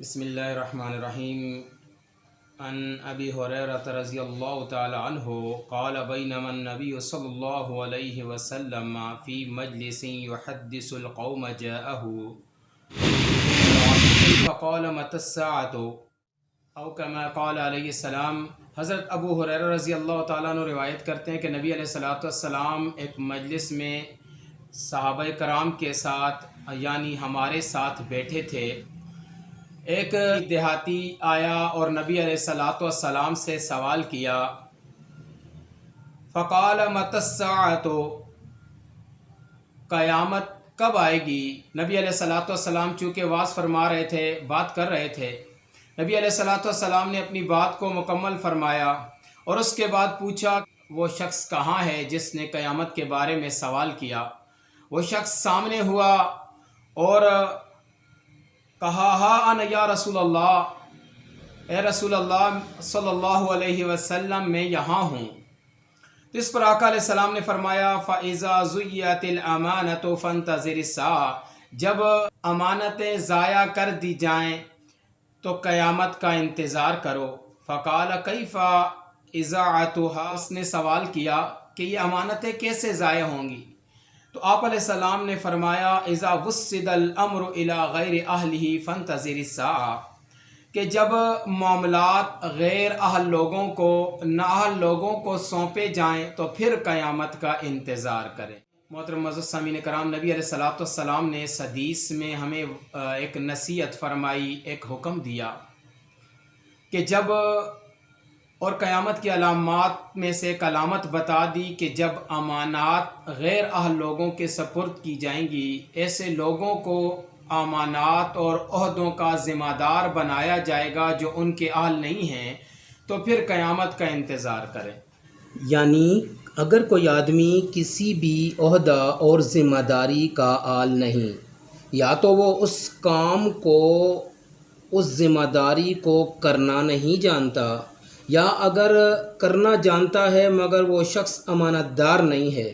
بسم اللہ الرحمن الرحیم عن ابی ہریرہ رضی اللہ تعالی عنہ قال بینما النبی صلی اللہ علیہ وسلم فی مجلس یحدث القوم جاءه فقال متى الساعة او کما قال علیہ السلام۔ حضرت ابو ہریرہ رضی اللہ تعالیٰ عنہ روایت کرتے ہیں کہ نبی علیہ السلام ایک مجلس میں صحابہ کرام کے ساتھ یعنی ہمارے ساتھ بیٹھے تھے۔ ایک دیہاتی آیا اور نبی علیہ السلام سے سوال کیا، فقال متی الساعۃ، قیامت کب آئے گی؟ نبی علیہ السلام چونکہ واعظ فرما رہے تھے، بات کر رہے تھے، نبی علیہ السلام نے اپنی بات کو مکمل فرمایا اور اس کے بعد پوچھا وہ شخص کہاں ہے جس نے قیامت کے بارے میں سوال کیا۔ وہ شخص سامنے ہوا اور کہا، ہا انا یا رسول اللہ، اے رسول اللہ صلی اللہ علیہ وسلم میں یہاں ہوں۔ اس پر آقا علیہ السلام نے فرمایا، فَإِذَا زُيَّتِ الْأَمَانَةُ فَانْتَظِرِ السَّاعَةَ، جب امانتیں ضائع کر دی جائیں تو قیامت کا انتظار کرو۔ فَقَالَ كَيْفَ إِذَاعَتُهَا، اس نے سوال کیا کہ یہ امانتیں کیسے ضائع ہوں گی؟ تو آپ علیہ السلام نے فرمایا، اذا وسد الامر الى غیر اہلہ فانتظر الساعۃ، کہ جب معاملات غیر اہل لوگوں کو نااہل لوگوں کو سونپے جائیں تو پھر قیامت کا انتظار کریں۔ محترم معزز سامعین کرام، نبی علیہ السلام نے اس حدیث میں ہمیں ایک نصیحت فرمائی، ایک حکم دیا کہ جب، اور قیامت کی علامات میں سے ایک علامت بتا دی کہ جب امانات غیر اہل لوگوں کے سپرد کی جائیں گی، ایسے لوگوں کو امانات اور عہدوں کا ذمہ دار بنایا جائے گا جو ان کے اہل نہیں ہیں، تو پھر قیامت کا انتظار کریں۔ یعنی اگر کوئی آدمی کسی بھی عہدہ اور ذمہ داری کا اہل نہیں، یا تو وہ اس کام کو، اس ذمہ داری کو کرنا نہیں جانتا، یا اگر کرنا جانتا ہے مگر وہ شخص امانت دار نہیں ہے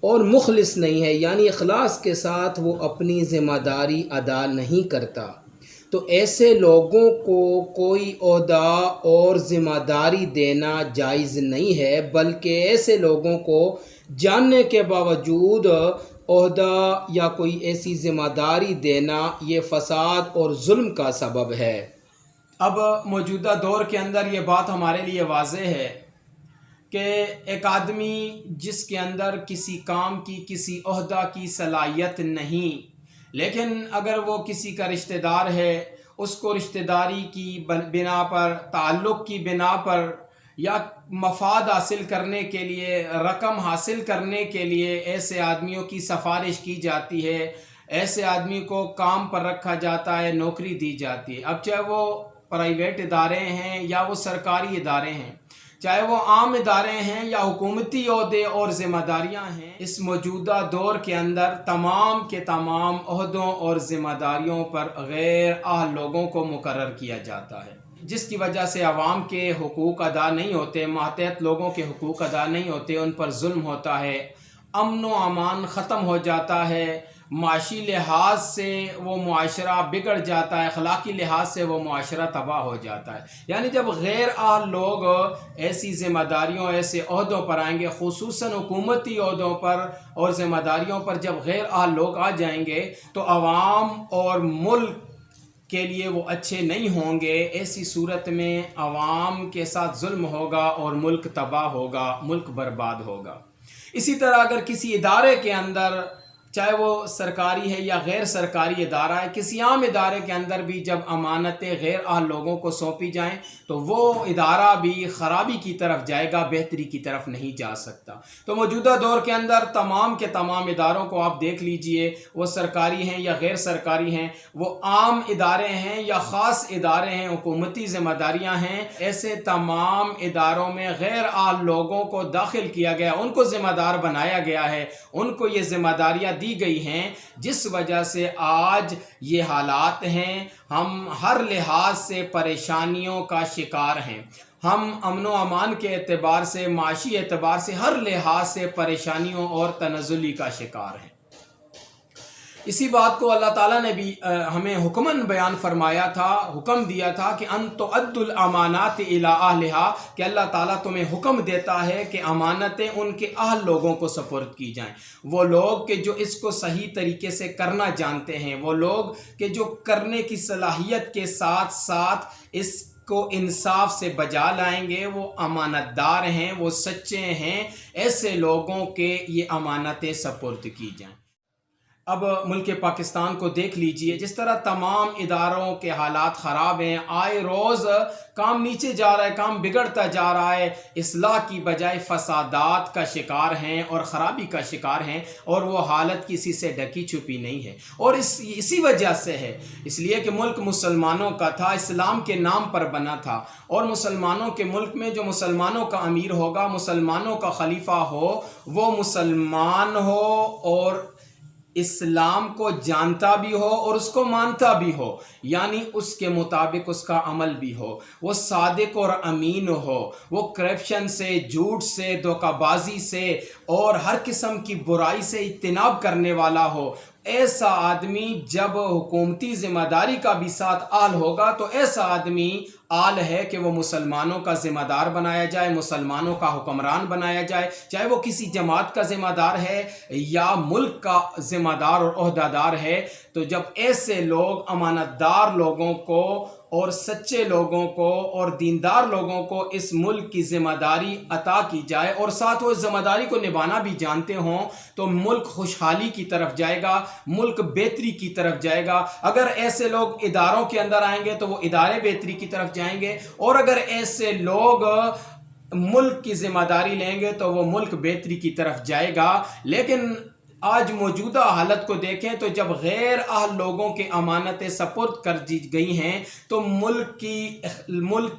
اور مخلص نہیں ہے، یعنی اخلاص کے ساتھ وہ اپنی ذمہ داری ادا نہیں کرتا، تو ایسے لوگوں کو کوئی عہدہ اور ذمہ داری دینا جائز نہیں ہے، بلکہ ایسے لوگوں کو جاننے کے باوجود عہدہ یا کوئی ایسی ذمہ داری دینا یہ فساد اور ظلم کا سبب ہے۔ اب موجودہ دور کے اندر یہ بات ہمارے لیے واضح ہے کہ ایک آدمی جس کے اندر کسی کام کی، کسی عہدہ کی صلاحیت نہیں، لیکن اگر وہ کسی کا رشتہ دار ہے، اس کو رشتہ داری کی بنا پر، تعلق کی بنا پر، یا مفاد حاصل کرنے کے لیے، رقم حاصل کرنے کے لیے ایسے آدمیوں کی سفارش کی جاتی ہے، ایسے آدمی کو کام پر رکھا جاتا ہے، نوکری دی جاتی ہے۔ اب چاہے وہ پرائیویٹ ادارے ہیں یا وہ سرکاری ادارے ہیں، چاہے وہ عام ادارے ہیں یا حکومتی عہدے اور ذمہ داریاں ہیں، اس موجودہ دور کے اندر تمام کے تمام عہدوں اور ذمہ داریوں پر غیر اہل لوگوں کو مقرر کیا جاتا ہے، جس کی وجہ سے عوام کے حقوق ادا نہیں ہوتے، ماتحت لوگوں کے حقوق ادا نہیں ہوتے، ان پر ظلم ہوتا ہے، امن و امان ختم ہو جاتا ہے، معاشی لحاظ سے وہ معاشرہ بگڑ جاتا ہے، اخلاقی لحاظ سے وہ معاشرہ تباہ ہو جاتا ہے۔ یعنی جب غیر اہل لوگ ایسی ذمہ داریوں، ایسے عہدوں پر آئیں گے، خصوصاً حکومتی عہدوں پر اور ذمہ داریوں پر جب غیر اہل لوگ آ جائیں گے تو عوام اور ملک کے لیے وہ اچھے نہیں ہوں گے۔ ایسی صورت میں عوام کے ساتھ ظلم ہوگا اور ملک تباہ ہوگا، ملک برباد ہوگا۔ اسی طرح اگر کسی ادارے کے اندر، چاہے وہ سرکاری ہے یا غیر سرکاری ادارہ ہے، کسی عام ادارے کے اندر بھی جب امانتیں غیر اہل لوگوں کو سونپی جائیں تو وہ ادارہ بھی خرابی کی طرف جائے گا، بہتری کی طرف نہیں جا سکتا۔ تو موجودہ دور کے اندر تمام کے تمام اداروں کو آپ دیکھ لیجئے، وہ سرکاری ہیں یا غیر سرکاری ہیں، وہ عام ادارے ہیں یا خاص ادارے ہیں، حکومتی ذمہ داریاں ہیں، ایسے تمام اداروں میں غیر اہل لوگوں کو داخل کیا گیا، ان کو ذمہ دار بنایا گیا ہے، ان کو یہ ذمہ داریاں دی گئی ہیں، جس وجہ سے آج یہ حالات ہیں۔ ہم ہر لحاظ سے پریشانیوں کا شکار ہیں، ہم امن و امان کے اعتبار سے، معاشی اعتبار سے، ہر لحاظ سے پریشانیوں اور تنزلی کا شکار ہیں۔ اسی بات کو اللہ تعالیٰ نے بھی ہمیں حکماً بیان فرمایا تھا، حکم دیا تھا کہ ان تؤدوا الامانات الی اہلها، کہ اللہ تعالیٰ تمہیں حکم دیتا ہے کہ امانتیں ان کے اہل لوگوں کو سپرد کی جائیں، وہ لوگ کہ جو اس کو صحیح طریقے سے کرنا جانتے ہیں، وہ لوگ کہ جو کرنے کی صلاحیت کے ساتھ ساتھ اس کو انصاف سے بجا لائیں گے، وہ امانت دار ہیں، وہ سچے ہیں، ایسے لوگوں کے یہ امانتیں سپرد کی جائیں۔ اب ملک پاکستان کو دیکھ لیجئے، جس طرح تمام اداروں کے حالات خراب ہیں، آئے روز کام نیچے جا رہا ہے، کام بگڑتا جا رہا ہے، اصلاح کی بجائے فسادات کا شکار ہیں اور خرابی کا شکار ہیں، اور وہ حالت کسی سے ڈھکی چھپی نہیں ہے، اور اسی وجہ سے ہے، اس لیے کہ ملک مسلمانوں کا تھا، اسلام کے نام پر بنا تھا، اور مسلمانوں کے ملک میں جو مسلمانوں کا امیر ہوگا، مسلمانوں کا خلیفہ ہو، وہ مسلمان ہو اور اسلام کو جانتا بھی ہو اور اس کو مانتا بھی ہو، یعنی اس کے مطابق اس کا عمل بھی ہو، وہ صادق اور امین ہو، وہ کرپشن سے، جھوٹ سے، دھوکہ بازی سے اور ہر قسم کی برائی سے اجتناب کرنے والا ہو۔ ایسا آدمی جب حکومتی ذمہ داری کا بھی ساتھ آل ہوگا تو ایسا آدمی آل ہے کہ وہ مسلمانوں کا ذمہ دار بنایا جائے، مسلمانوں کا حکمران بنایا جائے، چاہے وہ کسی جماعت کا ذمہ دار ہے یا ملک کا ذمہ دار اور عہدہ دار ہے۔ تو جب ایسے لوگ امانت دار لوگوں کو اور سچے لوگوں کو اور دیندار لوگوں کو اس ملک کی ذمہ داری عطا کی جائے اور ساتھ وہ اس ذمہ داری کو نبھانا بھی جانتے ہوں، تو ملک خوشحالی کی طرف جائے گا، ملک بہتری کی طرف جائے گا۔ اگر ایسے لوگ اداروں کے اندر آئیں گے تو وہ ادارے بہتری کی طرف جائیں گے، اور اگر ایسے لوگ ملک کی ذمہ داری لیں گے تو وہ ملک بہتری کی طرف جائے گا۔ لیکن آج موجودہ حالت کو دیکھیں تو جب غیر اہل لوگوں کے امانتیں سپرد کر دی گئی ہیں تو ملک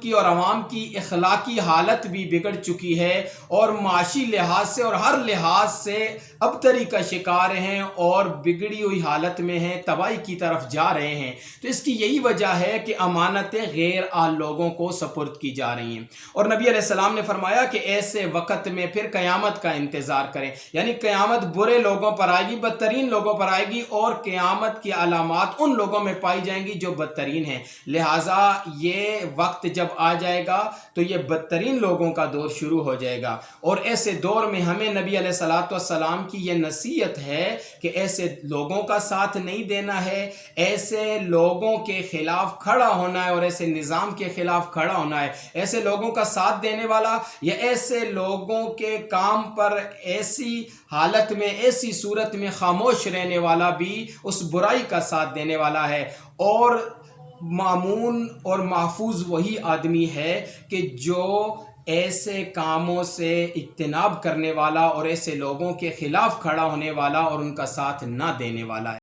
کی اور عوام کی اخلاقی حالت بھی بگڑ چکی ہے، اور معاشی لحاظ سے اور ہر لحاظ سے ابتری کا شکار ہیں اور بگڑی ہوئی حالت میں ہیں، تباہی کی طرف جا رہے ہیں۔ تو اس کی یہی وجہ ہے کہ امانتیں غیر اہل لوگوں کو سپرد کی جا رہی ہیں، اور نبی علیہ السلام نے فرمایا کہ ایسے وقت میں پھر قیامت کا انتظار کریں، یعنی قیامت برے لوگوں پر آئے گی، بدترین لوگوں پر آئے گی، اور قیامت کی علامات ان لوگوں میں پائی جائیں گی جو بدترین ہیں۔ لہٰذا یہ وقت جب آ جائے گا تو یہ بدترین لوگوں کا دور شروع ہو جائے گا، اور ایسے دور میں ہمیں نبی علیہ السلام کی یہ نصیحت ہے کہ ایسے لوگوں کا ساتھ نہیں دینا ہے، ایسے لوگوں کے خلاف کھڑا ہونا ہے اور ایسے نظام کے خلاف کھڑا ہونا ہے۔ ایسے لوگوں کا ساتھ دینے والا یا ایسے لوگوں کے کام پر ایسی حالت میں، ایسی صورت میں خاموش رہنے والا بھی اس برائی کا ساتھ دینے والا ہے، اور مامون اور محفوظ وہی آدمی ہے کہ جو ایسے کاموں سے اجتناب کرنے والا اور ایسے لوگوں کے خلاف کھڑا ہونے والا اور ان کا ساتھ نہ دینے والا ہے۔